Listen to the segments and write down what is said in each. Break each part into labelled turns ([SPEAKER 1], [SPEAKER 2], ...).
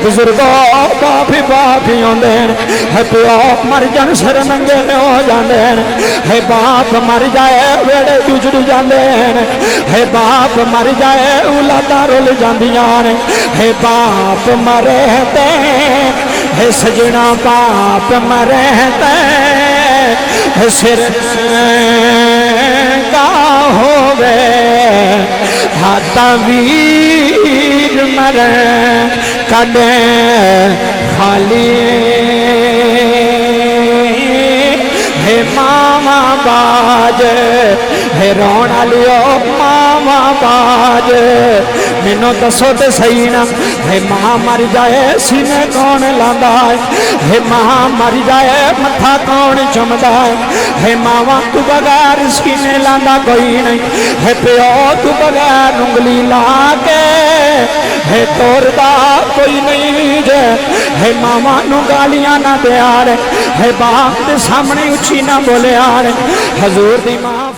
[SPEAKER 1] بزرگوں باپ ہی ہوندے ہے پیو مر جان سر ننگے ہو جاندے ہے باپ مر جائے ویڑے اجڑ جاندے ہے باپ مر جائے اولاداں رل جاندیاں ہے باپ مرے تے ہے سجنا باپ مرے تے ہے سر کا ہووے ہاتھا ویر مرے کدے خالی ہے ماما باج ہے رونا لیو ماما باج مینوں دسو تے صحیح نا ہے ماں مر جائے سینے کون لاندا ہے ماں مر جائے متھا کون چمدا ہے ماواں تو بغیر سینے لاندا کوئی نہیں ہے پیو تو بغیر انگلی لا کے ہے توڑدا کوئی نہیں جے ہے ماواں نو گالیاں نہ دیا ہے باپ دے سامنے اچھی نہ بولے حضور دی ماں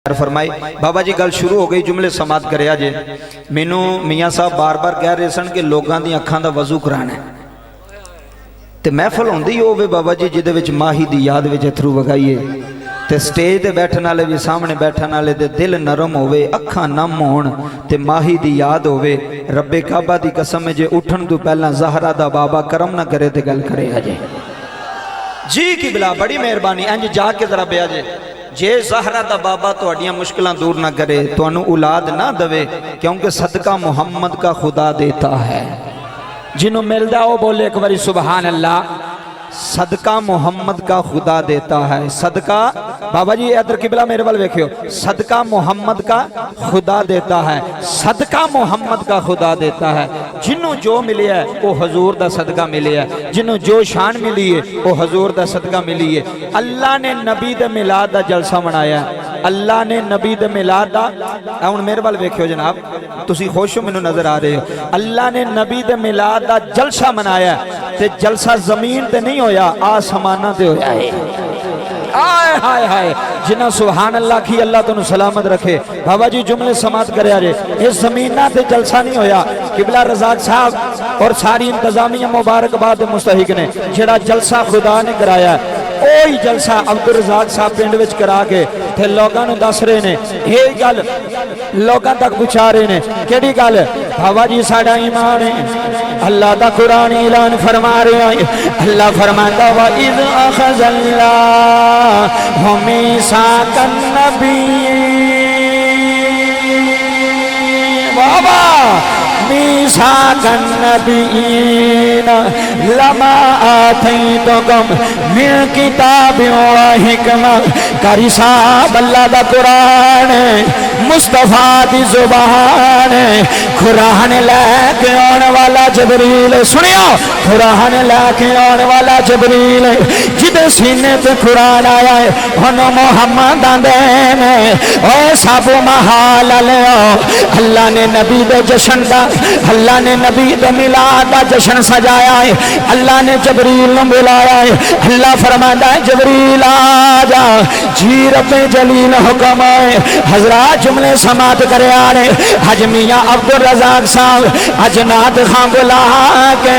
[SPEAKER 2] فرمائی بابا جی گل شروع ہو گئی جملے سماعت کریا جے مینوں میاں صاحب بار بار کہہ رہے سن کہ لوگاں دی اکھاں دا وضو کرانا ہے تے محفل ہوندی ہووے بابا جی جدے وچ ماہی دی یاد وچ اتھرو وگائیے تے سٹیج تے بیٹھن والے بھی سامنے بیٹھن والے دے دل نرم ہوے اکھاں نم ہون تے ماہی دی یاد ہوے رب کعبہ دی قسم جے اٹھن تو پہلا زہرا دا بابا کرم نہ کرے تے گل کرے اجے جی قبلہ بڑی مہربانی انج جا کے ذرا بیا جے زہرا دا بابا تو اڈیاں مشکلیں دور نہ کرے تو انو اولاد نہ دوے کیونکہ صدقہ محمد کا خدا دیتا ہے جنہوں مل دا وہ بولے ایک باری سبحان اللہ صدقہ محمد کا خدا دیتا ہے صدقہ بابا جی ادھر قبلہ میرے بل ویکھیو صدقہ محمد کا خدا دیتا ہے صدقہ محمد کا خدا دیتا ہے جنہوں جو ملی ہے وہ حضور دا صدقہ ملی ہے جنہوں جو شان ملی ہے وہ حضور دا صدقہ ملی ہے اللہ نے نبی دے میلاد دا جلسہ منایا ہے اللہ نے نبی دے میلاد دا اون میرے بل ویکھیو جناب تسی خوش ہو منو نظر آ رہے ہو اللہ نے نبی دے میلاد دا جلسہ منایا ہے تے جلسہ زمین تے نہیں ہویا آسمانہ تے ہویا ہے آئے ہائے ہائے جنہ سبحان اللہ کی اللہ تو سلامت رکھے بابا جی جملے سماعت کرے آرے اس زمینہ تے جلسہ نہیں ہویا قبلہ رزاق صاحب اور ساری انتظامیہ مبارک بعد مستحق نے جڑا جلسہ خدا نے کرایا ہے اوہی جلسہ عبدالرزاق صاحب پنڈ وچ کرا کے تھے لوگاں نو دس رہے نے یہ گل لوگاں تک پہنچا رہے نے کیڑی گل بابا جی ساڈا ایمان ہے اللہ دا قرآن اعلان فرما رہے ہیں اللہ فرماتا وَإِذْ أَخَذَ اللَّهُ مِيثَاقَ النَّبِيِّينَ بابا ميثاق النبيين لما آتيتكم من كتاب وحكمة قاری صاحب اللہ دا قرآن مصطفیٰ دی زبان قرآن لے کے آنے والا جبریل سنیا قرآن لے کے آنے والا جبریل جدے سینے تے قرآن آیا ہے انہوں محمد آندے میں اے سابو محال لیا اللہ نے نبی دے جشن دا اللہ نے نبی دے میلاد دا جشن سجایا ہے اللہ نے جبریل نے بلایا ہے اللہ فرماتا ہے جبریل آجا جی رب جلیل حکم ہے حضرات جملے سماعت کرے آنے حج میاں عبدالرزاق صاحب حج نات خان بلا کے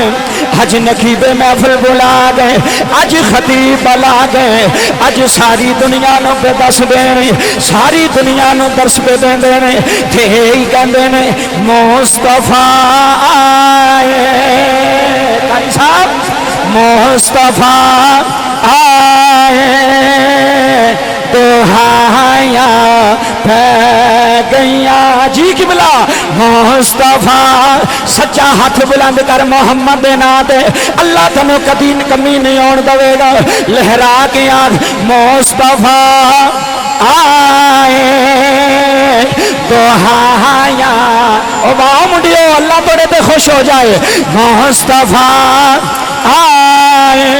[SPEAKER 2] حج نقیب محفل بلا گئے حج خطیب بلا گئے حج ساری دنیا نو پہ دس دینے ساری دنیا نو درس پہ دینے تھے ہی کہندے نے مصطفیٰ آئے قاری صاحب مصطفیٰ آئے دہایا پہ گیا جی قبلہ مصطفیٰ سچا ہاتھ بلند کر محمد ناتے اللہ تنو کدین کمی نہیں آن دوے گا لہرا کے آدھ مصطفیٰ آئے دہایا او باؤ مڈیو اللہ توڑے تے خوش ہو جائے مصطفیٰ آئے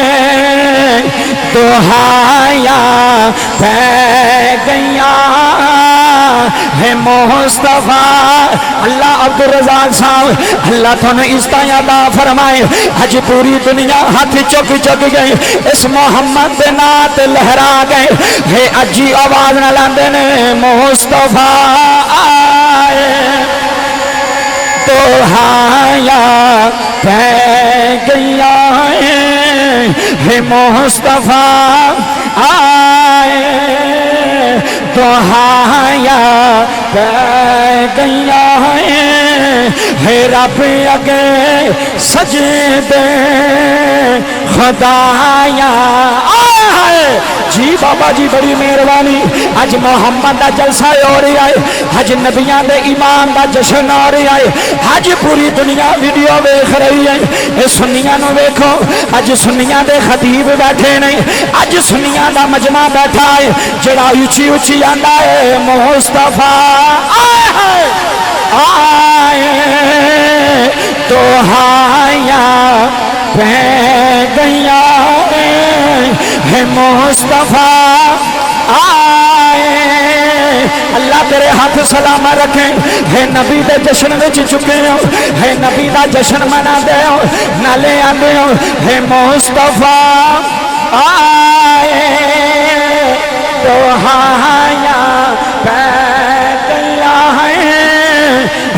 [SPEAKER 2] دہایا پہ گیا ہے مصطفیٰ اللہ عبدالرزاق صاحب اللہ تھونے عزتیں عطا فرمائے حج پوری دنیا ہاتھ چک چک گئے اس محمد دے نات لہرا گئے ہے اجی آواز نہ لاندے نے مصطفیٰ آئے
[SPEAKER 1] دعایا پہ گیا ہے مصطفیٰ آئے دعایا پہ گیا ہے رب اگے سجدے خدایا آئے جی بابا جی بڑی مہربانی اج محمد دا جلسہ ہو رہا ہے اج نبیاں دے ایمان دا جشن ہو رہا ہے اج پوری دنیا ویڈیو ویکھ رہی ہے اے سنیاں نو ویکھو اج سنیاں دے خطیب بیٹھے نے اج سنیاں دا مجمع بیٹھا ہے جڑا اونچی اونچی آندا ہے مصطفیٰ آئے آئے تو ہایا پہ گیا ہے مصطفیٰ آئے اللہ تیرے ہاتھ سلامہ رکھیں ہے نبی دے جشن وچ چکے ہو ہے نبی دا جشن منا دے ہو نالے آندے ہو ہے مصطفیٰ آئے تو ہایا پہ گیا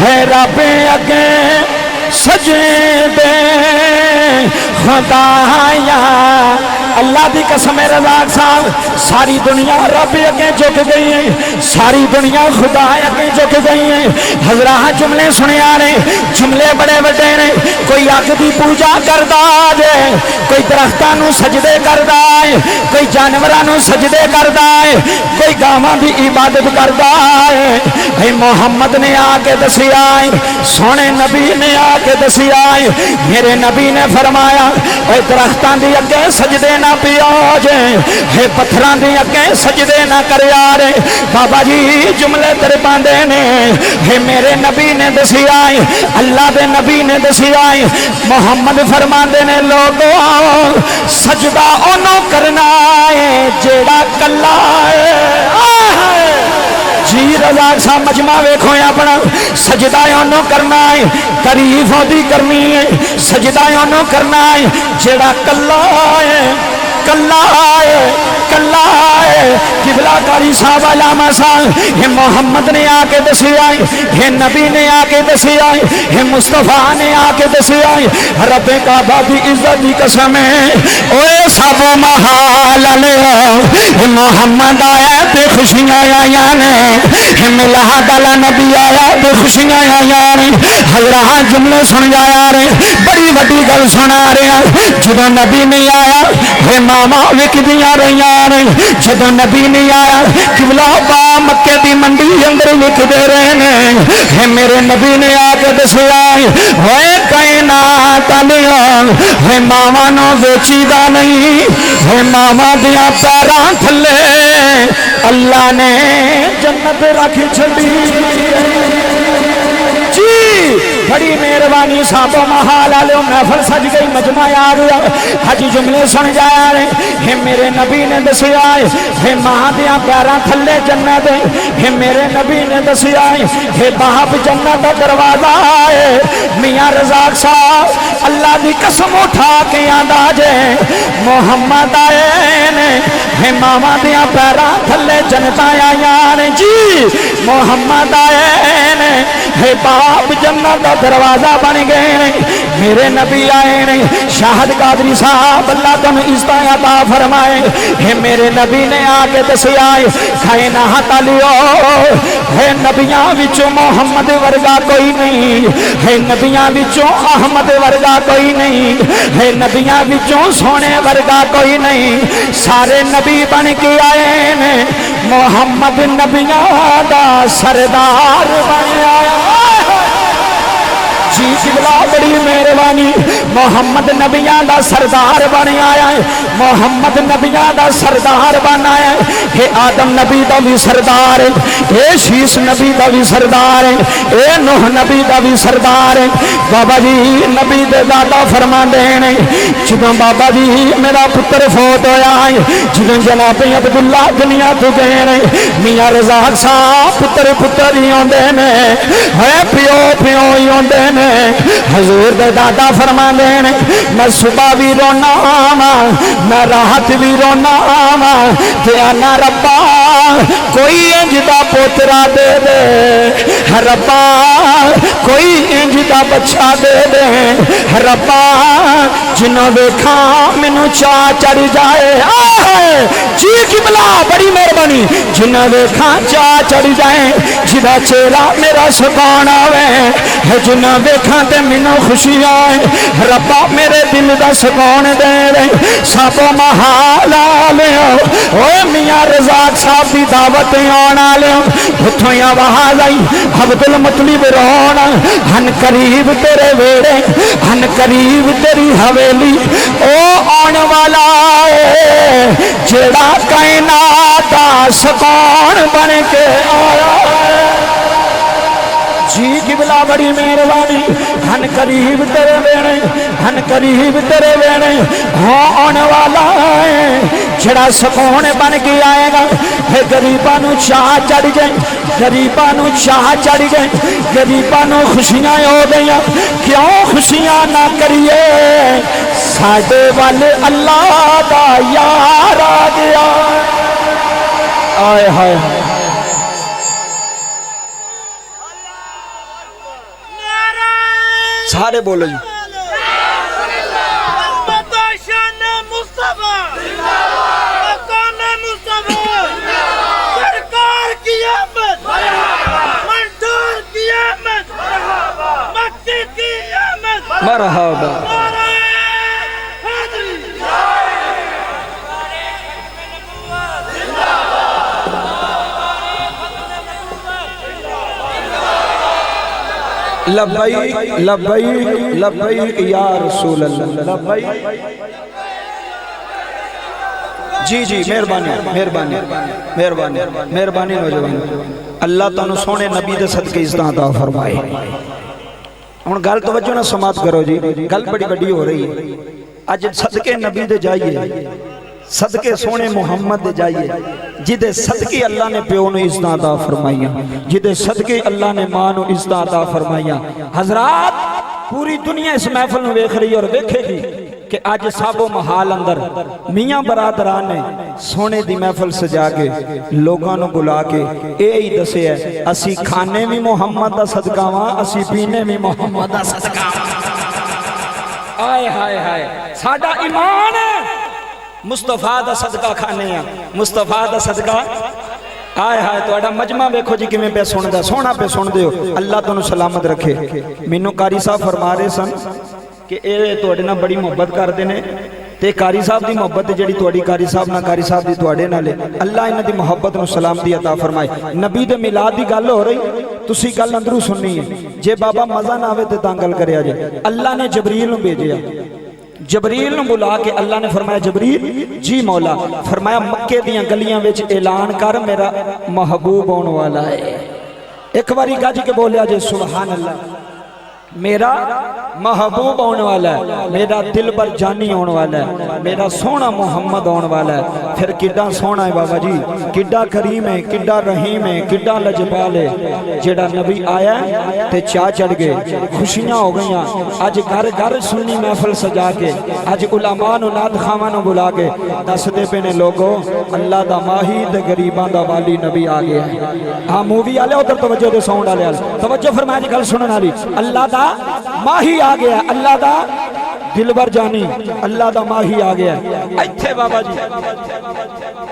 [SPEAKER 1] ہے رب اگے سجدے خدایا اللہ دی قسم رضاق صاحب ساری دنیا رب اگے جھک گئی ہے ساری دنیا خدا اگے جھک گئی ہے حضرات جملے سنیا نے جملے بڑے بڑے نے کوئی اگ دی پوجا کردا ہے کوئی درختاں نو سجدے کردا ہے کوئی جانوراں نو سجدے کردا ہے کوئی گاواں دی عبادت کردا ہے اے محمد نے آ کے دسیا ہے سونے نبی نے آ کے دسیا ہے میرے نبی نے فرمایا اے درختاں دی اگے سجدے نہ پیو جے ہے پتھراں دی اگے سجدے نہ کریا رے بابا جی جملے تیرے پاندے نے ہے میرے نبی نے دسیا ہے اللہ دے نبی نے دسیا ہے محمد فرماندے نے لوگو سجدہ اونوں کرنا ہے جیڑا کلا ہے جی رضاق صاحب مجمع ویکھو اپنا سجدہ اونوں کرنا ہے تعریف اودی کرنی ہے سجدہ اونوں کرنا ہے جیڑا کلا ہے کلا ہے کلا ہے قبلہ کاری صاحب علامہ صاحب یہ محمد نے آ کے دسیا یہ نبی نے آ کے دسیا یہ مصطفیٰ نے آ کے دسیا رب کعبہ دی عزت دی قسم ہے اوے سب محال لے محمد آیا تے خوشیاں آیا نے ملاد والا نبی آیا تے خوشیاں آیا نے حضرات جملے سن جایا رہے بڑی بڑی گل سنا رہے جدو نبی نہیں آیا ہے ماما وکدیاں رہیاں جدو نبی نہیں آیا قبلہ با مکے دی منڈی اندر وکدے رہے ہیں میرے نبی نے آ کے دسیا ہوئے کائنات ہے ماما نو ویچی دا نہیں ہے ماما دیا پیراں تھلے اللہ نے جنت رکھ چھڈی جی بڑی مہربانی صاحب محال والے محفل سج گئی مجمع آ گیا حج جملے سن جایا رہے میرے نبی نے دسیا ہے ماں دیا پیراں تھلے جنت ہے میرے نبی نے دسیا ہے باپ جنت دا دروازہ ہے میاں رزاق صاحب اللہ دی قسم اٹھا کے آندا جے محمد آئے نے ہے ماما دیا پیراں تھلے جنت آیا نے جی محمد آئے نے ہے باپ جنت دا دروازہ بن گئے میرے نبی آئے نے شاہد قادری صاحب اللہ تم عزت عطا فرمائے ہے میرے نبی نے آ کے دسیا کائنات لیو ہے نبیاں وچوں محمد ورگا کوئی نہیں ہے نبیاں وچوں احمد ورگا کوئی نہیں ہے نبیاں وچوں سونے ورگا کوئی نہیں سارے نبی بن کے آئے نے محمد نبیاں دا سردار بن آیا جی قبلہ بڑی مہربانی محمد نبیاں دا سردار بن آیا ہے محمد نبیاں دا سردار بن آیا ہے اے آدم نبی دا بھی سردار ہے اے شیس نبی دا بھی سردار ہے اے نوح نبی دا بھی سردار ہے بابا جی نبی دے دادا فرما دینے جدوں بابا جی میرا پتر فوت ہویا ہے جدوں جناب عبداللہ دنیا تو گئے نے میاں رزاق صاحب پتر پتر ہی ہوندے نے ہے پیو پیو ہی ہوندے نے حضور دے دادا فرما دینے میں صبح بھی رونا میں راحت بھی رونا کہ آنا ربا کوئی انج دا پوترا دے دے ربا کوئی انج جدا بچہ دے دے ربا جنوں ویکھاں مینوں چاہ چڑھ جائے جی قبلہ بڑی مہربانی جنوں ویکھاں چاہ چڑھ جائے جدا چہرہ میرا سکون آوے جنوں ویکھاں تے مینوں خوشی آئے ربا میرے دل دا سکون دے دے سب محال آلیو اوے میاں رزاق صاحب دی دعوت آن آلیو اتھوں یا آواز آئی عبدالمطلب رونا ہن قریب تیرے ویڑے ہن قریب تیری حویلی او آن والا ہے جڑا کائنات دا سکون بن کے آیا جی قبلہ بڑی مہربانی ہن قریب تیرے ویڑے ہن قریب تیرے ویڑے ہاں آنے والا ہے جڑا سکون بن کے آئے گا غریبانو چاہ چڑھ گئے غریبانو چاہ چڑھ گئے غریبانو خوشیاں ہو گئیاں کیوں خوشیاں نہ کریے ساڈے والے اللہ دا یار آ گیا آئے ہائے
[SPEAKER 2] سارے بولو جی
[SPEAKER 3] سرکار کی آمد منظور کی آمد مکی کی آمد
[SPEAKER 2] مرحبا لبیک لبیک لبیک یا رسول اللہ لبیک جی جی مہربانی مہربانی مہربانی مہربانی نوجوان اللہ تعالیٰ سونے نبی دے صدقے عزت عطا فرمائے ہن گل توجہ نہ سماعت کرو جی گل بڑی بڑی ہو رہی ہے اج صدقے نبی دے جائیے صدقے سونے محمد دے جائیے جدے صدقے اللہ نے پیو نو عزت عطا فرمائیاں جدے صدقے اللہ نے ماں نو عزت عطا فرمائیاں حضرات پوری دنیا اس محفل نو دیکھ رہی اور دیکھے گی کہ آج سب و محال اندر میاں برادران نے سونے دی محفل سجا کے لوگاں نو بلا کے اے ہی دسے ہے اسی کھانے بھی محمد دا صدقہ وہاں اسی پینے بھی محمد دا صدقہ آئے ہائے ہائے ساڈا ایمان ہے مصطفیٰ دا صدقہ کھانے ہیں مصطفیٰ دا صدقہ آئے ہائے تو ایڈا مجمع بیکھو جی کمیں پہ سن دا سونا پہ سن دے ہو اللہ تو انہوں سلامت رکھے مینوں قاری صاحب فرما رہے سن کہ اے تو ایڈنا بڑی محبت کر دینے تے قاری صاحب دی محبت جڑی توڑی قاری صاحب نہ قاری صاحب دی توڑے نہ لے اللہ انہ دی محبت نو سلام دی عطا فرمائے نبی دے میلاد دی گل ہو رہی تسی گل اندرو سننی ہے جے بابا مزہ نہ آوے تے تانگل کرے آجے اللہ نے جبریل نو بھیجے جبریل نو بلا کے اللہ نے فرمایا جبریل جی مولا فرمایا مکے دیاں گلیاں وچ اعلان کر میرا محبوب ہونے والا ہے ایک باری گاجی کے بولیا جے سبحان اللہ میرا محبوب ہونے والا ہے میرا دل بر جانی ہونے والا ہے میرا سونا محمد ہونے والا ہے پھر کڈا سونا ہے بابا جی کڈا کریم ہے کڈا رحیم ہے کڈا لجپال ہے جیڑا نبی آیا تے چاہ چڑھ گئے خوشیاں ہو گئیاں آج گھر گھر سنی محفل سجا کے آج علماء نو نات خواہاں نو بلا کے دس دے پینے لوگو اللہ دا ماہی دے غریباں دا والی نبی آگیا ہے ہاں مووی آلے ادھر توجہ دے ساؤنڈ آلے توجہ فرمایا جی گل سنن والی اللہ دا ماہی آ گیا اللہ دا دلبر جانی اللہ دا ماہی آ گیا ایتھے بابا جی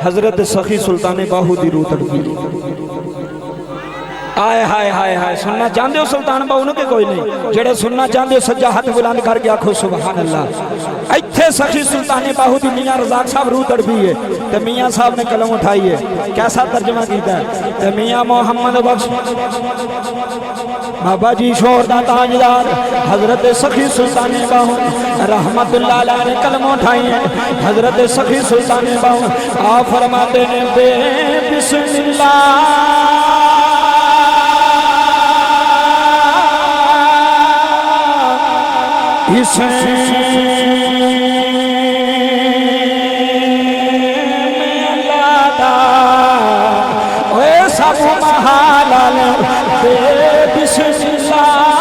[SPEAKER 2] حضرت سخی سلطان باہو دی روح تڑکی آئے ہائے ہائے ہائے سننا چاہندے ہو سلطان باہو نو کہ کوئی نہیں جڑے سننا چاہندے ہو سجا ہاتھ بلند کر کے آکھو سبحان اللہ ایتھے سخی سلطان باہو دی میاں رزاق صاحب روح تڑپی ہے تے میاں صاحب نے قلم اٹھائی ہے کیسا ترجمہ کیتا ہے تے میاں محمد بخش بابا جی شور دا تاجدار حضرت سخی سلطان باہو رحمت اللہ علیہ نے قلم اٹھائی ہیں حضرت سخی سلطان باہو آپ فرماتے ہیں بے بسم اللہ اسے میں اللہ دا اے سب محال بے بسم اللہ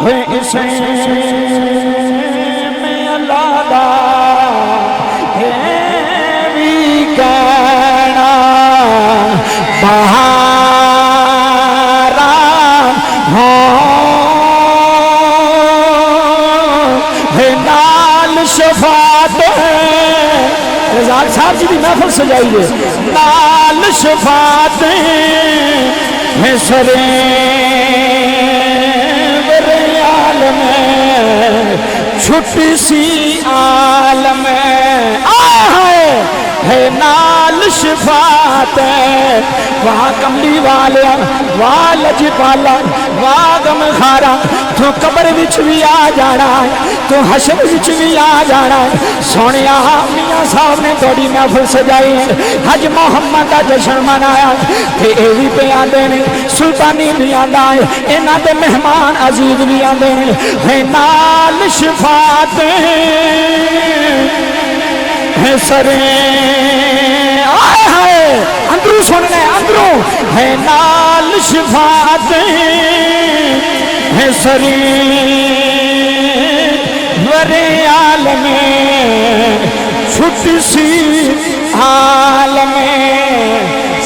[SPEAKER 2] اے اسے میں اللہ دا اے بھی کہنا بہارا
[SPEAKER 1] بلاک صاحب جی کی محفل سجائیے نال شفاعتیں ہیں سرے برے عالم چھٹی سی عالم آئے ہے نال شفاعت واہ کملی والیا واہ لجپالا واہ غم خارا تو قبر وچ بھی آ جانا ہے تو حشر وچ بھی آ جانا ہے سونیا میاں صاحب نے تھوڑی محفل سجائی ہے حج محمد کا جشن منایا تے اے وی پہ آندے نے سلطانی بھی آندا ہے انہاں دے مہمان عزیز بھی آندے نے ہے نال شفاعت ہے سرے آئے ہائے اندروں سننے اندروں ہے نال شفاعت ہے سرے ورے عالم چھٹ سی عالم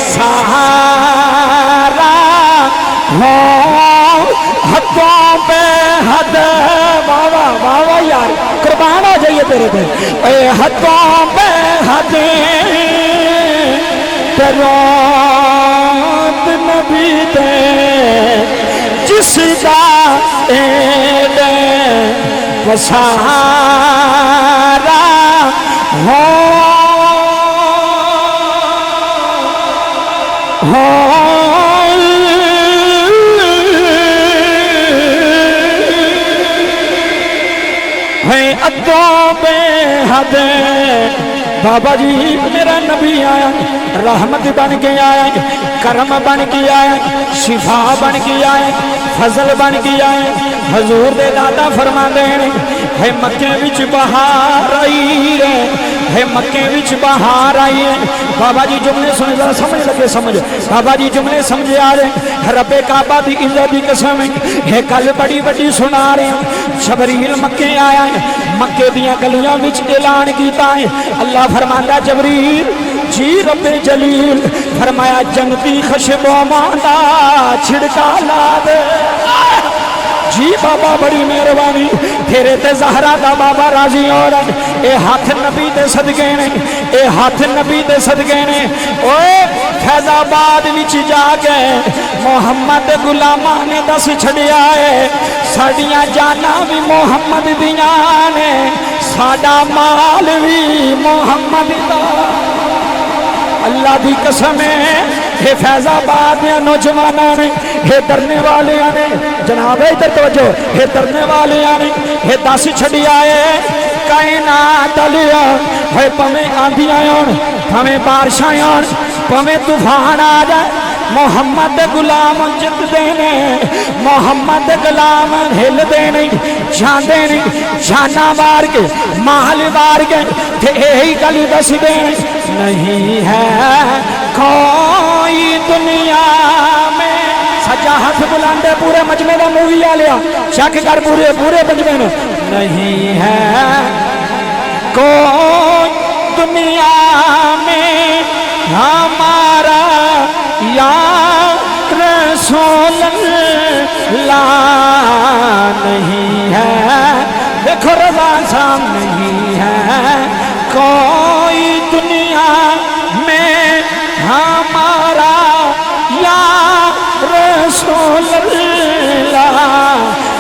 [SPEAKER 1] سہارا ہو حدوں پہ حد بابا بابا یار قربان ہو جائیے تیرے پہ اے حدوں پہ حد تروت نبی دے جس دا اید وسارا ہو ادوں بے حد بابا جی میرا نبی آیا رحمت بن کے آیا کرم بن کے آیا شفا بن کے آیا فضل بن کے آیا حضور دے دادا فرما دے ہے مکے وچ بہار آئی ہے مکے وچ بہار آئی ہے بابا جی جملے سنے ذرا سمجھ لگے سمجھ بابا جی جملے سمجھے آ رہے رب کعبہ دی عزت دی قسم ہے گل بڑی بڑی سنا رہے ہیں جبریل مکے آیا ہے مکے دیاں گلیاں وچ اعلان کیتا ہے اللہ فرماندا جبریل جی رب جلیل فرمایا جنتی خشبوں دا چھڑکا لا دے جی بابا بڑی مہربانی تیرے تے زہرا دا بابا راضی ہو رہا اے ہاتھ نبی دے صدقے نے اے ہاتھ نبی دے صدقے نے اوے فیض آباد وچ جا کے محمد غلاماں نے دس چھڑیا ہے ساڈیاں جاناں بھی محمد دیاں نے ساڈا مال بھی محمد دا اللہ دی قسم ہے یہ فیض آباد میں نوجوانوں نے یہ ڈرنے والے نے جناب ادھر توجہ یہ ڈرنے والے نے یہ دس چھڑی آئے کائنات لیا ہے پویں آندیاں آن پویں بارشاں آن پویں طوفان آ جائے محمد غلام جت دینے محمد غلام ہل دینے جان دینے جانا مار کے مال مار کے تے یہی گل دس دینے نہیں ہے کوئی دنیا میں سجا ہاتھ بلاندے پورے مجمع دا مووی آ لیا چیک کر پورے مجمع میں نہیں ہے کوئی دنیا میں ہمارا یا رسول اللہ نہیں ہے دیکھو رضا صاحب نہیں ہے کوئی دنیا میں ہمارا یا رسول اللہ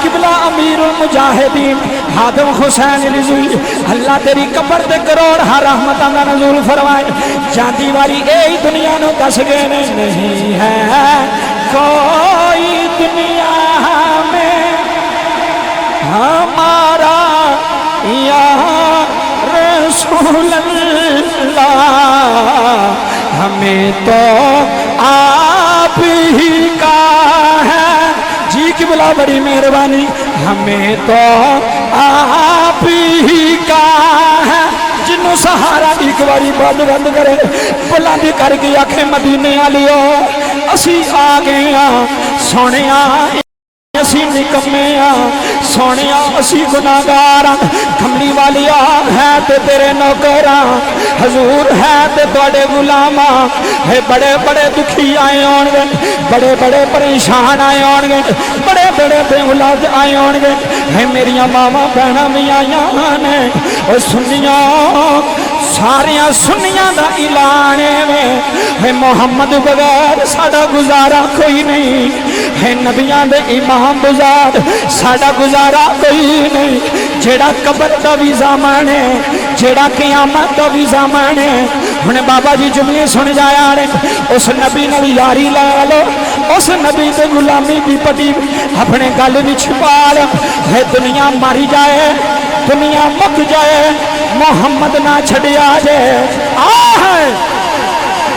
[SPEAKER 1] قبلہ امیر المجاہدین حاتم حسین رضوی اللہ تیری قبر دے کروڑ ہر رحمتاں دا نزول فرمائے جاندی والی اے دنیا نو دس گئے نہیں ہے کوئی دنیا میں ہمارا یا رسول اللہ ہمیں تو آپ ہی کا ہے جی کی بلا بڑی مہربانی ہمیں تو آپ ہی کا ہے جنوں سہارا ایک باری بند کرے بلند کر کے آنکھیں مدینے والیو اسی آ گئے ہاں سونے اسی نکمے سونے اسی گناہگار کملی والی ہے تے تیرے نوکر حضور ہے تے تواڈے غلام ہے بڑے بڑے دکھی آئے ہون گے بڑے بڑے پریشان آئے ہون گے بڑے بڑے بے اولاد آئے ہون گے ہے میریاں ماواں بہناں بھی آئیاں نے او سنیاں ساریاں سنیاں دا اعلان ہے محمد بغیر ساڈا گزارا کوئی نہیں ہے نبیاں دے امام بزرگ ساڈا گزارا کوئی نہیں جیڑا قبر دا بھی زمان ہے جیڑا قیامت دا بھی زمان ہے ہن بابا جی جملے سن جایا نے اس نبی نال یاری لا لو اس نبی تے غلامی دی پٹی اپنے گل وچ پا لو ہے دنیا ماری جائے دنیا مک جائے محمد نہ چھڑیا جائے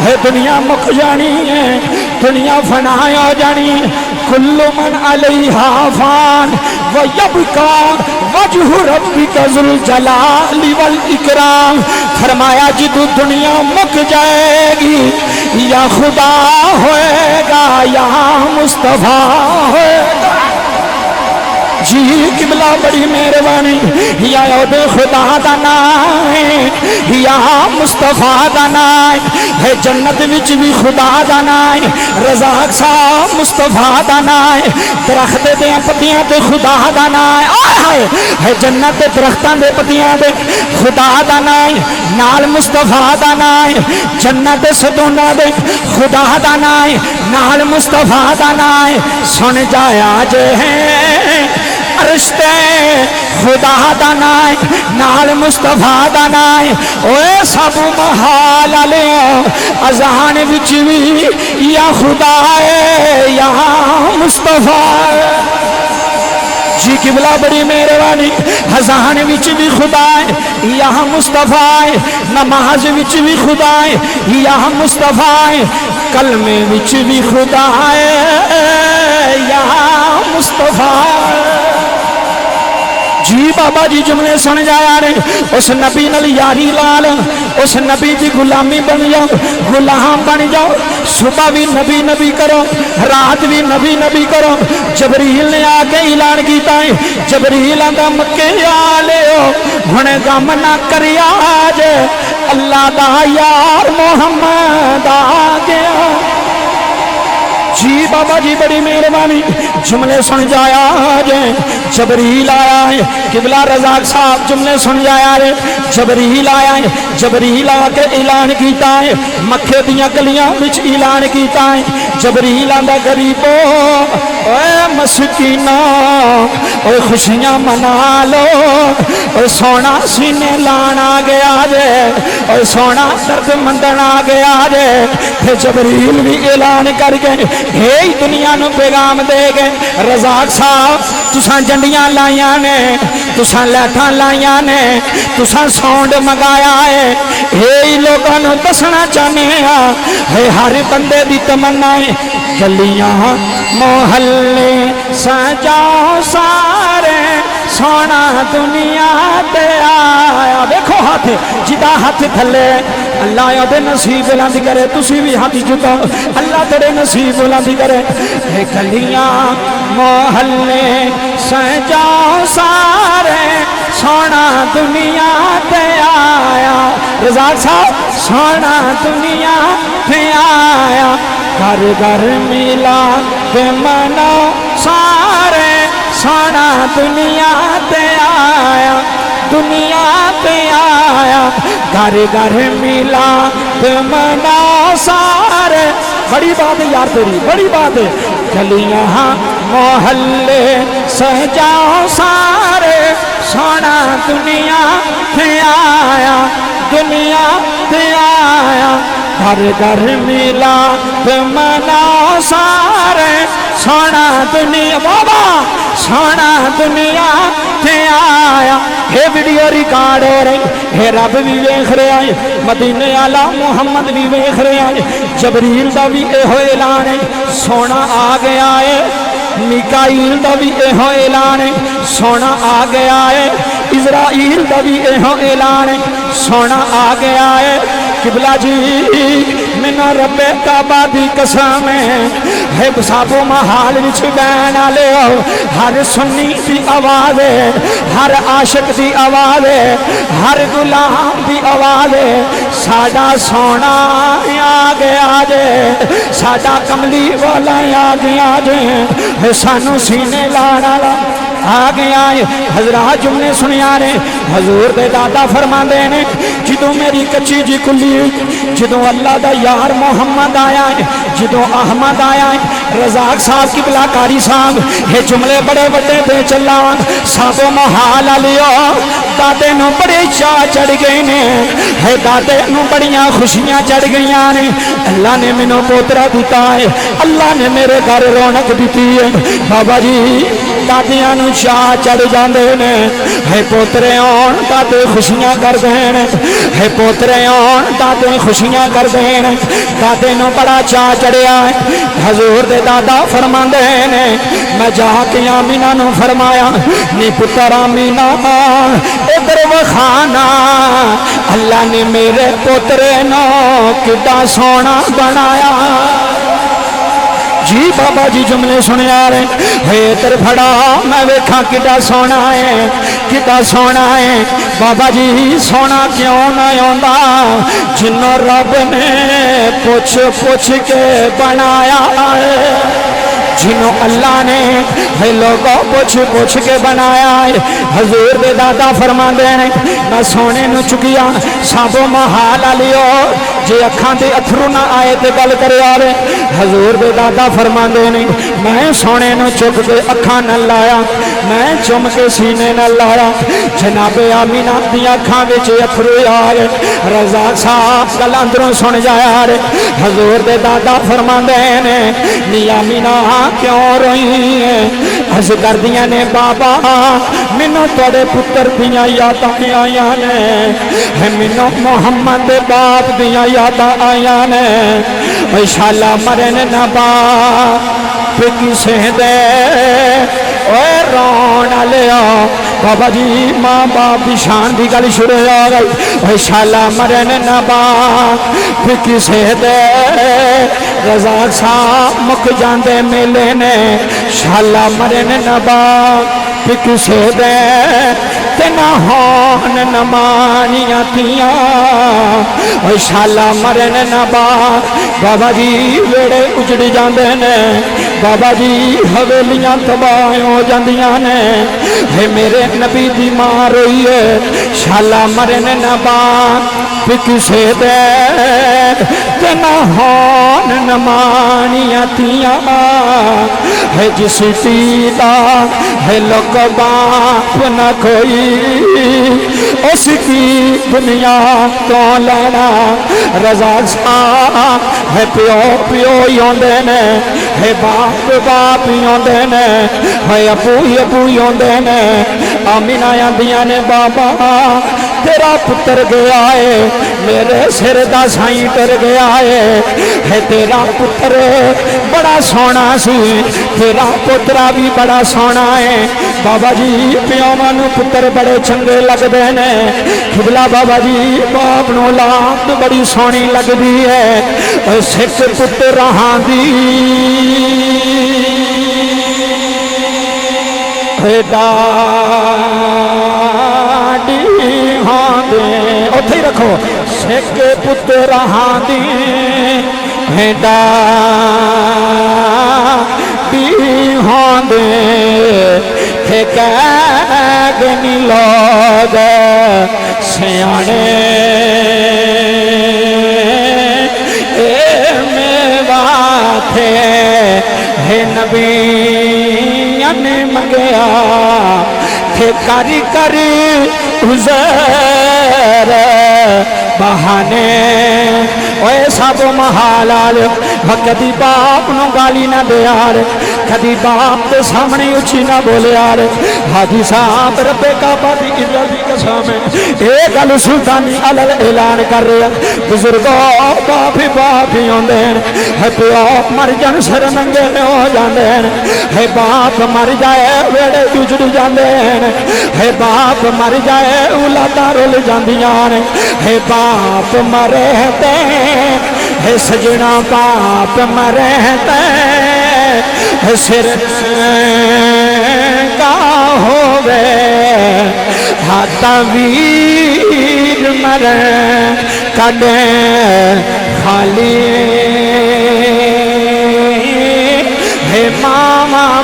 [SPEAKER 1] ہے دنیا مک جانی ہے دنیا فنا ہو جانی کل من علیہا فان ویبقى وجہ ربک ذو الجلال والاکرام فرمایا جدو دنیا مک جائے گی یا خدا ہوئے گا یا مصطفیٰ ہوئے گا جی قبلہ بڑی مہربانی یا عود خدا دا نام یا مصطفیٰ دا نام ہے جنت وچ بھی خدا دا نام رزاق صاحب مصطفیٰ دا نام درخت دے پتیاں تے خدا دا نام ہے جنت دے درختاں دے پتیاں تے خدا دا نام نال مصطفیٰ دا نام جنت دے ستوناں دے خدا دا نام نال مصطفیٰ دا نام سن جایا جے ہیں رشتے خدا دا نام نال مصطفیٰ دا نام اوے سب محال لیو اذان وچ وی یا خدا ہے یا مصطفیٰ جی قبلہ بڑی مہربانی اذان وچ بھی خدا ہے یا مصطفیٰ نماز وچ بھی خدا ہے یا مصطفیٰ کلمے وچ بھی خدا ہے یا مصطفیٰ جی بابا جی جملے سن جایا رہے اس نبی نال یاری لال اس نبی دی غلامی بن جاؤ غلام بن جاؤ صبح بھی نبی نبی کرو رات بھی نبی نبی کرو جبریل نے آ کے اعلان کیتا ہے جبریل آندا مکے آ لیو ہن غم نہ کریا جے اللہ دا یار محمد آ گیا جی بابا جی بڑی مہربانی جملے سن جایا جے جبریل آیا ہے قبلہ رزاق صاحب جملے سن جایا ہے جبریل آیا ہے جبریل آ کے اعلان کیتا ہے مکے دیاں گلیاں وچ اعلان کیتا ہے جبریل آندا غریبو اے مسکینو اے خوشیاں منا لو اے سونا سینے لان آ گیا جے اے سونا درد مندن آ گیا جے پھر جبریل بھی اعلان کر کے ہی دنیا نو پیغام دے گئے رزاق صاحب تساں جنڈیاں لائیاں نے تساں لیٹھاں لائیاں نے تساں ساؤنڈ منگایا ہے ہی لوگاں نو دسنا چاہنے ہے ہر بندے دی تمنا ہے گلیاں محلے سجاؤ سارے سونا دنیا تے آیا دیکھو ہاتھ جدا ہاتھ تھلے اللہ یا دے نصیب بلند کرے تسی بھی ہاتھ جدا اللہ تیرے نصیب بلند کرے اے گلیاں محلے سجاؤ سارے سونا دنیا تے آیا رزاق صاحب سونا دنیا تے آیا گھر گھر ملا تے منو سارے سونا دنیا تے آیا دنیا تے آیا گھر گھر ملا تے منو سارے بڑی بات ہے یار تیری بڑی بات ہے گلیاں محلے سجاؤ سارے سونا دنیا تے آیا دنیا تے آیا گھر گھر ملا تے مناؤ سارے سونا دنیا بابا سونا دنیا تے آیا ہے ویڈیو ریکارڈ ہو رہی ہے رب بھی ویکھ رہا ہے مدینے والا محمد بھی ویکھ رہا ہے جبریل دا بھی اے اعلان ہے سونا آ گیا ہے میکائیل دا بھی اے اعلان ہے سونا آ گیا ہے اسرائیل دا بھی اے اعلان ہے سونا آ گیا ہے قبلہ جی من رب کعبہ دی قسم ہے سابو محال وچ بین آلے ہو ہر سنی دی آواز ہے ہر عاشق دی آواز ہے ہر غلام دی آواز ہے ساڈا سونا آ گیا جے ساڈا کملی والا آ گیا جے سانو سینے لانا آ گیا ہے حضرات جملے سنیا نے حضور دے دادا فرماندے نے جدوں میری کچی جی کلی جدوں اللہ دا یار محمد آیا ہے جدوں احمد آیا ہے رزاق صاحب کی بلاکاری صاحب یہ جملے بڑے بڑے دے چلا سب محال لیو دادے نو بڑے چاہ چڑھ گئے نے ہے دادے نو بڑیاں خوشیاں چڑھ گئیاں نے اللہ نے مینوں پوترا دیتا ہے اللہ نے میرے گھر رونق دیتی ہے بابا جی دادیاں نو چاہ چڑھ جاندے نے ہے پوترے آن دادے خوشیاں کر دین ہے پوترے آن دادے خوشیاں کر دین دادے نو بڑا چاہ چڑھیا ہے حضور دے دادا فرماندے نے میں جا کے آمینہ نو فرمایا نی پتر آمینہ ادھر وخانا اللہ نے میرے پوترے نو کتا سونا بنایا جی بابا جی جملے سنے آ رہے ہے ادھر پھڑا میں ویکھا کتا سونا ہے کتا سونا ہے بابا جی سونا کیوں نہ آندا جنوں رب نے پوچھ پوچھ کے بنایا ہے جنہوں اللہ نے ہے لوگوں پوچھ پوچھ کے بنایا ہے حضور دے دادا فرما دے میں سونے نو چکیا سابو محال لیو جے اکھاں دے اتھرو نہ آئے تے گل کرے آرے حضور دے دادا فرما دے میں سونے نو چک کے اکھاں نہ لایا میں چم کے سینے نہ لایا جناب آمینہ دی اکھاں وچ اتھرو آئے رضا صاحب گل اندروں سن جایا رے حضور دے دادا فرما دے نی آمینہ کیوں روئی ہے عرض کر دیا نے بابا منو توڑے پتر دیا یاداں آیا نے منو محمد دے باپ دیا یاداں آیا نے انشاءاللہ مرن نہ باپ کسے دے اوے رونا لیا بابا جی ماں باپ دی شان دی گل شروع ہو گئی انشاءاللہ مرن نہ باپ کسے دے رزاق صاحب مک جاندے میلے نے شالا مرن نہ باپ کسے دے تے نہ ہون نہ مانیاں تیاں اوہ شالا مرن نہ باپ بابا جی ویڑے اجڑ جاندے نے بابا جی حویلیاں تباہ ہو جاندیاں نے ہے میرے نبی دی ماں روئی ہے شالا مرن نہ باپ کسے دے تے نہ ہون نہ مانیاں تیاں ہے جس تیلا ہے لوگ باپ نہ کوئی اس کی دنیا تو لینا رضا صاحب ہے پیو پیو یوندے نے ہے باپ باپ یوندے نے ہے ابو ابو یوندے نے آمینہ یاندیاں نے بابا تیرا پتر گیا ہے میرے سر دا سائیں ٹر گیا ہے تیرا پتر بڑا سونا سی تیرا پترا بھی بڑا سونا ہے بابا جی پیوماں نو پتر بڑے چنگے لگ دے نے قبلہ بابا جی باپ نو اولاد بڑی سونی لگ دی ہے سکھ پتر رہاں دی ڈاڈی ہاں دے اتھے ہی رکھو سکھ پتر رہاں دی ڈاڈی ہاں دے تھے کہگنی لوگ سیانے اے میوہ تھے ہے نبیان منگیا تھے کری کری عزیر بہانے اوے سب محالال کدی باپ نو گالی نہ دے آر کدی باپ دے سامنے اچھی نہ بولے آر حاجی صاحب رب کعبہ دی عزت دی قسم اے گل سلطانی علل اعلان کر رہے بزرگوں باپ ہی ہوندے ہے پیو مر جان سر ننگے ہو جاندے ہے باپ مر جائے ویڑے اجڑ جاندے ہے باپ مر جائے اولاداں رول جاندیاں ہے باپ مرے تے ہے سجنا باپ مرے تے ہے سر کا ہووے ہاتھا ویر مرے کڈے خالی ہے ماما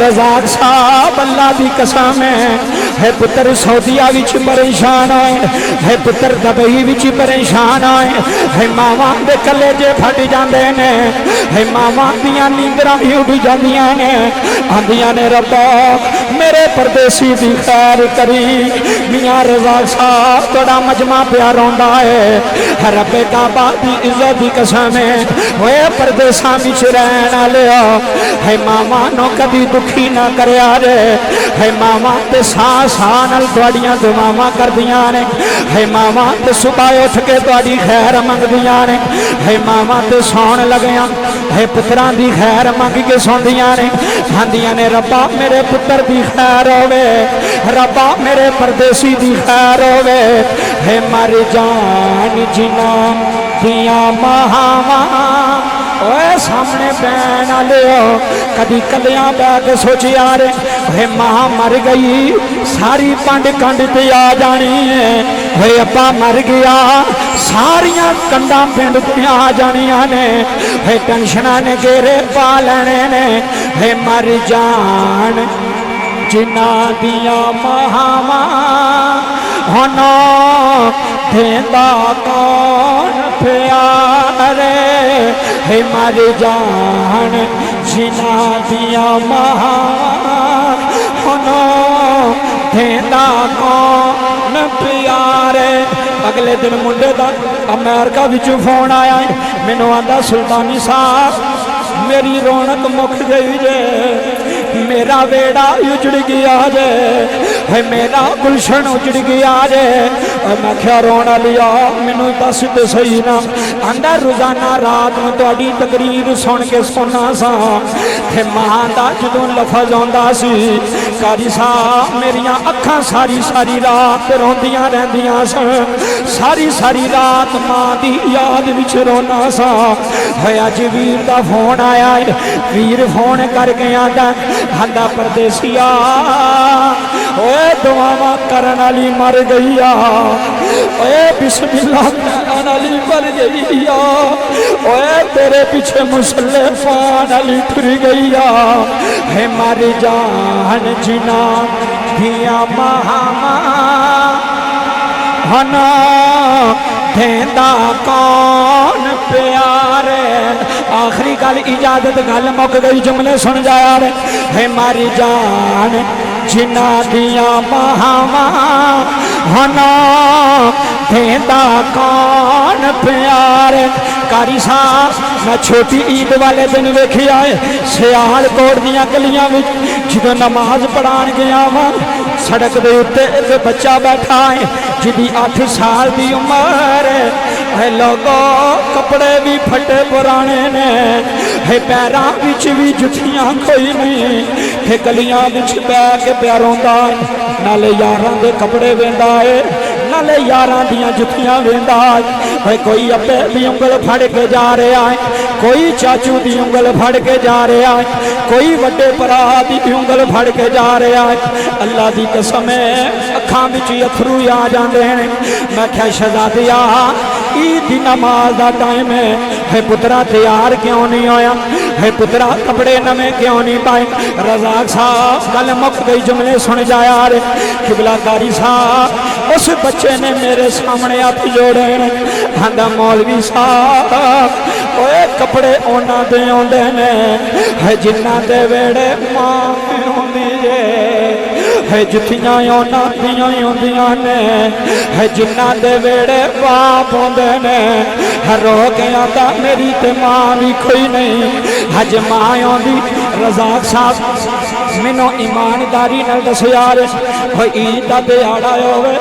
[SPEAKER 1] رزاق صاحب اللہ دی قسم ہے پتر سعودیہ وچ پریشان ہے پتر دبئی وچ پریشان ہے ماواں دے کلیجے پھٹ جاندے نے ہے ماواں دیاں نیندراں ہی اڑ جاندیاں نے آندیاں نے ربا میرے پردیسی دی خیر کری میاں رزاق صاحب تھوڑا مجمع پیا روندا ہے رب کعبہ دی عزت دی قسم ہے ہوئے پردیساں وچ رہن والیا ہے ماواں نو کبھی دکھی نہ کریا جے ہے ماواں تے ساں نال تواڈیاں دعاواں کردیاں نے ہے ماواں تے صبح اٹھ کے تواڈی خیر منگدیاں نے ہے ماواں تے سون لگیاں ہے پتراں دی خیر منگ کے سوندیاں نے آندیاں نے ربا میرے پتر دی خیر ہوے ربا میرے پردیسی دی خیر ہوے ہے مر جان جنہاں دیاں ماواں اوے سامنے بین آلے کدی کلیاں بے کے سوچی آرے ہے ماں مر گئی ساری پانڈ کنڈ تے آ جانی ہے ہے ابا مر گیا ساریاں کنڈاں پنڈ تے آ جانیاں نے ہے ٹینشناں نے گھیرے پا لینے نے ہے مر جان جنہاں دیاں ماواں ہونا دیندا کون پیارے ہے مر جان جنہاں دیاں ماواں ہونا دیندا کون پیارے اگلے دن منڈے دا امریکہ وچوں فون آیا ہے مینوں آندا سلطانی صاحب میری رونق مک گئی جے میرا ویڑا اجڑ گیا جے ہے میرا گلشن اجڑ گیا جے میں کیا رونا لیا مینوں دس تے صحیح نا آندا روزانہ رات میں تہاڈی تقریر سن کے سونا سا تے ماں دا جدوں لفظ آندا سی قاری صاحب میریاں اکھاں ساری ساری رات روندیاں رہندیاں سن ساری ساری رات ماں دی یاد وچ رونا سا ہے اج ویر دا فون آیا ہے ویر فون کر کے آندا ہندا پردیسیا اوے دعاواں کرن والی مر گئی اوے بسم اللہ کرن والی مر گئی اوے تیرے پیچھے مصلی پان والی ٹر گئی ہے مر جان جنہاں دیاں ماواں ہنا دیندا کون پیارے آخری گل اجازت گل مک گئی جملے سن جایا رے ہے مر جان جنہاں دیاں ماواں ہنا دیندا کون پیارے قاری صاحب میں چھوٹی عید والے دن ویکھی آئے سیال کوٹ دیاں گلیاں وچ جدوں نماز پڑھان گیا وا سڑک دے اُتے ایک بچہ بیٹھا ہے جدی 8 سال دی عمر ہے لوگو کپڑے بھی پھٹے پرانے نے ہے پیراں وچ بھی جتیاں کوئی نہیں ہے گلیاں وچ بیٹھ کے پیا روندا ہے نالے یاراں دے کپڑے ویندا ہے نالے یاراں دیاں جتیاں ویندا ہے کوئی ابے دی انگل پھڑ کے جا رہا ہے کوئی چاچو دی انگل پھڑ کے جا رہا ہے کوئی وڈے بھرا دی انگل پھڑ کے جا رہا ہے اللہ دی قسم ہے اکھاں وچ اتھرو آ جاندے ہیں میں کہیا شہزادیا عید دی نماز دا ٹائم ہے پترا تیار کیوں نہیں ہویا ہے پترا کپڑے نویں کیوں نہیں پائے رزاق صاحب گل مک گئی جملے سن جایا رے قبلہ قاری صاحب اس بچے نے میرے سامنے ہاتھ جوڑے ہندا مولوی صاحب اوے کپڑے اونا دے اوندے نے ہے جنہاں دے ویڑے ماں ہوندی جے ہے جتیاں اونا دیاں ہوندیاں نے ہے جنہاں دے ویڑے باپ ہوندے نے ہر رو کے آتا میری تے ماں بھی کوئی نہیں حج ماں ہوندی رزاق صاحب مینوں ایمانداری نال دس یار ہوئی عید دا دیہاڑا ہوئے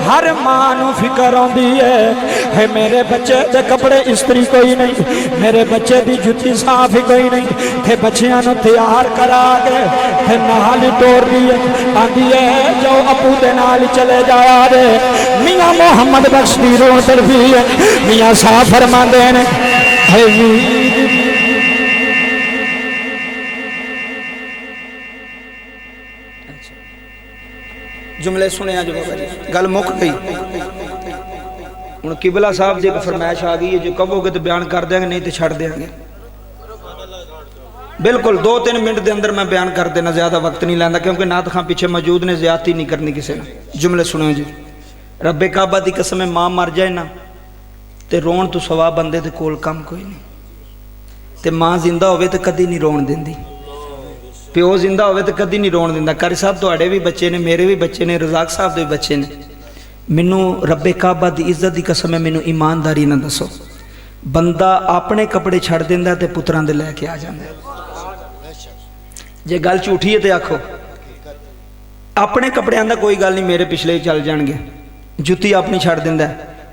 [SPEAKER 1] ہر ماں نو فکر ہوندی ہے میرے بچے دے کپڑے استری کوئی نہیں میرے بچے دی جُتی صاف کوئی نہیں تے بچیاں نو تیار کرا کے تے نال ٹور دی آندی ہے جو ابو دے نال چلے جایا دے میاں محمد بخش دی روح طرفی ہے میاں صاحب فرماندے نے ہے
[SPEAKER 2] جملے سنے جو بابا جی گل مک گئی ہن قبلہ صاحب دی فرمائش آ گئی ہے جو کہو گے تو بیان کر دیں گے نہیں تو چھڑ دیں گے ਬਿਲਕੁਲ 2-3 ਮਿੰਟ ਦੇ ਅੰਦਰ ਮੈਂ ਬਿਆਨ ਕਰ ਦੇਣਾ, ਜ਼ਿਆਦਾ ਵਕਤ ਨਹੀਂ ਲੈਂਦਾ ਕਿਉਂਕਿ ਨਾਤ ਖਾਂ ਪਿੱਛੇ ਮੌਜੂਦ ਨੇ, ਜ਼ਿਆਦਤੀ ਨਹੀਂ ਕਰਨੀ ਕਿਸੇ ਨਾਲ। ਜੁਮਲੇ ਸੁਣਿਓ ਜੀ। ਰੱਬੇ ਕਾਬਾ ਦੀ ਕਸਮ ਹੈ, ਮਾਂ ਮਰ ਜਾਏ ਨਾ ਤੇ ਰੋਣ ਤੋਂ ਸਵਾ ਬੰਦੇ ਦੇ ਕੋਲ ਕੰਮ ਕੋਈ ਨਹੀਂ। ਤੇ ਮਾਂ ਜ਼ਿੰਦਾ ਹੋਵੇ ਤੇ ਕਦੀ ਨਹੀਂ ਰੋਣ ਦਿੰਦੀ, ਪਿਓ ਜ਼ਿੰਦਾ ਹੋਵੇ ਤੇ ਕਦੀ ਨਹੀਂ ਰੋਣ ਦਿੰਦਾ। ਕਾਰੀ ਸਾਹਿਬ ਤੁਹਾਡੇ ਵੀ ਬੱਚੇ ਨੇ, ਮੇਰੇ ਵੀ ਬੱਚੇ ਨੇ, ਰਜ਼ਾਕ ਸਾਹਿਬ ਦੇ ਵੀ ਬੱਚੇ ਨੇ। ਮੈਨੂੰ ਰੱਬੇ ਕਾਬਾ ਦੀ ਇੱਜ਼ਤ ਦੀ ਕਸਮ ਹੈ, ਮੈਨੂੰ ਇਮਾਨਦਾਰੀ ਨਾਲ ਦੱਸੋ, ਬੰਦਾ ਆਪਣੇ ਕੱਪੜੇ ਛੱਡ ਦਿੰਦਾ ਤੇ ਪੁੱਤਰਾਂ ਦੇ ਲੈ ਕੇ ਆ ਜਾਂਦਾ। ਜੇ ਗੱਲ ਝੂਠੀ ਹੈ ਤੇ ਆਖੋ। ਆਪਣੇ ਕੱਪੜਿਆਂ ਦਾ ਕੋਈ ਗੱਲ ਨਹੀਂ, ਮੇਰੇ ਪਿਛਲੇ ਚੱਲ ਜਾਣਗੇ। ਜੁੱਤੀ ਆਪਣੀ ਛੱਡ ਦਿੰਦਾ,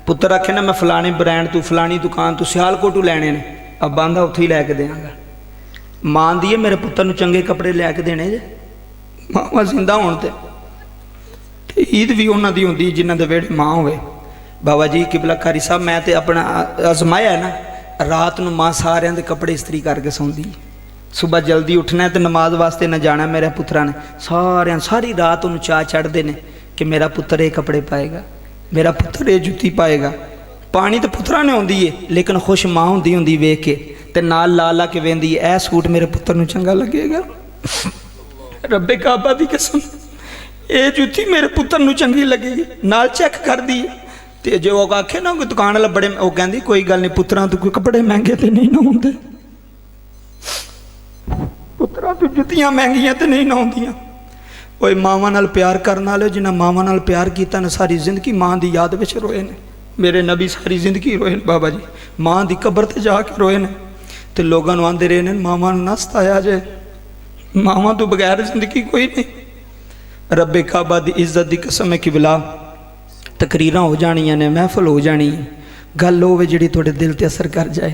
[SPEAKER 2] ਪੁੱਤਰ ਆਖੇ ਨਾ ਮੈਂ ਫਲਾਣੇ ਬ੍ਰਾਂਡ ਤੋਂ, ਫਲਾਣੀ ਦੁਕਾਨ ਤੋਂ, ਸਿਆਲਕੋਟੋਂ ਲੈਣੇ ਨੇ, ਅੱਬਾ ਆਂਦਾ ਉੱਥੇ ਹੀ ਲੈ ਕੇ ਦੇਵਾਂਗਾ। ਮਾਂ ਦੀ ਹੈ ਮੇਰੇ ਪੁੱਤਰ ਨੂੰ ਚੰਗੇ ਕੱਪੜੇ ਲੈ ਕੇ ਦੇਣੇ ਜੇ, ਮਾਵਾਂ ਜ਼ਿੰਦਾ ਹੋਣ ਤੇ ਈਦ ਵੀ ਉਹਨਾਂ ਦੀ ਹੁੰਦੀ ਜਿਨ੍ਹਾਂ ਦੇ ਵਿਹੜੇ ਮਾਂ ਹੋਵੇ। ਬਾਬਾ ਜੀ ਕਿਬਲਾ ਕਾਰੀ ਸਾਹਿਬ, ਮੈਂ ਤੇ ਆਪਣਾ ਅਜ਼ਮਾਇਆ ਨਾ, ਰਾਤ ਨੂੰ ਮਾਂ ਸਾਰਿਆਂ ਦੇ ਕੱਪੜੇ ਇਸਤਰੀ ਕਰਕੇ ਸੌਂਦੀ। ਸੁਬਹ ਜਲਦੀ ਉੱਠਣਾ ਤੇ ਨਮਾਜ਼ ਵਾਸਤੇ ਨਾ ਜਾਣਾ, ਮੇਰੇ ਪੁੱਤਰਾਂ ਨੇ ਸਾਰਿਆਂ ਸਾਰੀ ਰਾਤ ਉਹਨੂੰ ਚਾਅ ਚੜ੍ਹਦੇ ਨੇ ਕਿ ਮੇਰਾ ਪੁੱਤਰ ਇਹ ਕੱਪੜੇ ਪਾਏਗਾ, ਮੇਰਾ ਪੁੱਤਰ ਇਹ ਜੁੱਤੀ ਪਾਏਗਾ। ਪਾਣੀ ਤਾਂ ਪੁੱਤਰਾਂ ਨੇ ਆਉਂਦੀ ਏ, ਲੇਕਿਨ ਖੁਸ਼ ਮਾਂ ਹੁੰਦੀ ਵੇਖ ਕੇ ਤੇ ਨਾਲ ਲਾ ਲਾ ਕੇ ਵੇਂਦੀ, ਇਹ ਸੂਟ ਮੇਰੇ ਪੁੱਤਰ ਨੂੰ ਚੰਗਾ ਲੱਗੇਗਾ। ਰੱਬੇ ਕਾਬਾ ਦੀ ਕਸਮ, ਇਹ ਜੁੱਤੀ ਮੇਰੇ ਪੁੱਤਰ ਨੂੰ ਚੰਗੀ ਲੱਗੇਗੀ, ਨਾਲ ਚੈੱਕ ਕਰਦੀ ਤੇ ਜੇ ਉਹ ਆਖੇ ਨਾ ਕੋਈ ਦੁਕਾਨ ਵਾਲਾ ਬੜੇ, ਉਹ ਕਹਿੰਦੀ ਕੋਈ ਗੱਲ ਨਹੀਂ, ਪੁੱਤਰਾਂ ਤੋਂ ਕੋਈ ਕੱਪੜੇ ਮਹਿੰਗੇ ਤੇ ਨਹੀਂ ਨਾ ਹੁੰਦੇ, ਪੁੱਤਰਾਂ ਤੋਂ ਜੁੱਤੀਆਂ ਮਹਿੰਗੀਆਂ ਤੇ ਨਹੀਂ ਨਾ ਹੁੰਦੀਆਂ। ਓਏ ਮਾਵਾਂ ਨਾਲ ਪਿਆਰ ਕਰਨ ਵਾਲੇ, ਜਿਨ੍ਹਾਂ ਮਾਵਾਂ ਨਾਲ ਪਿਆਰ ਕੀਤਾ ਨਾ, ਸਾਰੀ ਜ਼ਿੰਦਗੀ ਮਾਂ ਦੀ ਯਾਦ ਵਿੱਚ ਰੋਏ ਨੇ। ਮੇਰੇ ਨਬੀ ਸਾਰੀ ਜ਼ਿੰਦਗੀ ਰੋਏ ਨੇ ਬਾਬਾ ਜੀ, ਮਾਂ ਦੀ ਕਬਰ ਤੇ ਜਾ ਕੇ ਰੋਏ ਨੇ ਤੇ ਲੋਕਾਂ ਨੂੰ ਆਂਦੇ ਰਹੇ ਨੇ ਮਾਵਾਂ ਨੂੰ ਨਾ ਸਤਾਇਆ ਜੇ, ਮਾਵਾਂ ਤੋਂ ਬਗੈਰ ਜ਼ਿੰਦਗੀ ਕੋਈ ਨਹੀਂ। ਰੱਬੇ ਕਾਬਾ ਦੀ ਇੱਜ਼ਤ ਦੀ ਕਸਮ ਹੈ ਕਿਬਲਾ, ਤਕਰੀਰਾਂ ਹੋ ਜਾਣੀਆਂ ਨੇ, ਮਹਿਫਲ ਹੋ ਜਾਣੀ ਹੈ, ਗੱਲ ਹੋਵੇ ਜਿਹੜੀ ਤੁਹਾਡੇ ਦਿਲ ਤੇ ਅਸਰ ਕਰ ਜਾਏ।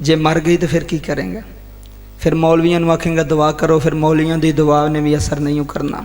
[SPEAKER 2] ਜੇ ਮਰ ਗਈ ਤਾਂ ਫਿਰ ਕੀ ਕਰੇਗਾ? ਫਿਰ ਮੌਲਵੀਆਂ ਨੂੰ ਆਖੇਂਗਾ ਦੁਆ ਕਰੋ, ਫਿਰ ਮੌਲਵੀਆਂ ਦੀ ਦੁਆ ਨੇ ਵੀ ਅਸਰ ਨਹੀਂ ਕਰਨਾ।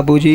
[SPEAKER 2] ਅਬੂ ਜੀ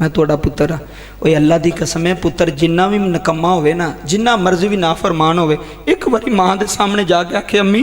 [SPEAKER 2] ਮੈਂ ਤੁਹਾਡਾ ਪੁੱਤਰ ਹਾਂ। ਓਏ ਅੱਲਾ ਦੀ ਕਸਮ ਹੈ, ਪੁੱਤਰ ਜਿੰਨਾ ਵੀ ਨਕਮਾ ਹੋਵੇ ਨਾ, ਜਿੰਨਾ ਮਰਜ਼ੀ ਵੀ ਨਾਫਰਮਾਨ ਹੋਵੇ, ਇੱਕ ਵਾਰੀ ਮਾਂ ਦੇ ਸਾਹਮਣੇ ਜਾ ਕੇ ਆਖੇ ਅੰਮੀ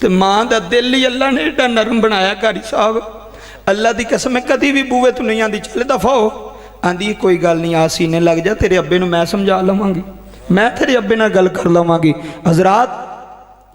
[SPEAKER 2] ਤੇ ਮਾਂ ਦਾ ਦਿਲ ਹੀ ਅੱਲਾ ਨੇ ਏਡਾ ਨਰਮ ਬਣਾਇਆ। ਕਾਰੀ ਸਾਹਿਬ ਅੱਲਾ ਦੀ ਕਸਮ ਹੈ, ਕਦੀ ਵੀ ਬੂਵੇ ਤੋਂ ਨਹੀਂ ਆਂਦੀ ਚੱਲ ਦਫਾ ਹੋ, ਆਂਦੀ ਕੋਈ ਗੱਲ ਨਹੀਂ, ਆ ਸੀਨੇ ਲੱਗ ਜਾ, ਤੇਰੇ ਅੱਬੇ ਨੂੰ ਮੈਂ ਸਮਝਾ ਲਵਾਂਗੀ, ਮੈਂ ਤੇਰੇ ਅੱਬੇ ਨਾਲ ਗੱਲ ਕਰ ਲਵਾਂਗੀ। ਹਜ਼ਰਾਤ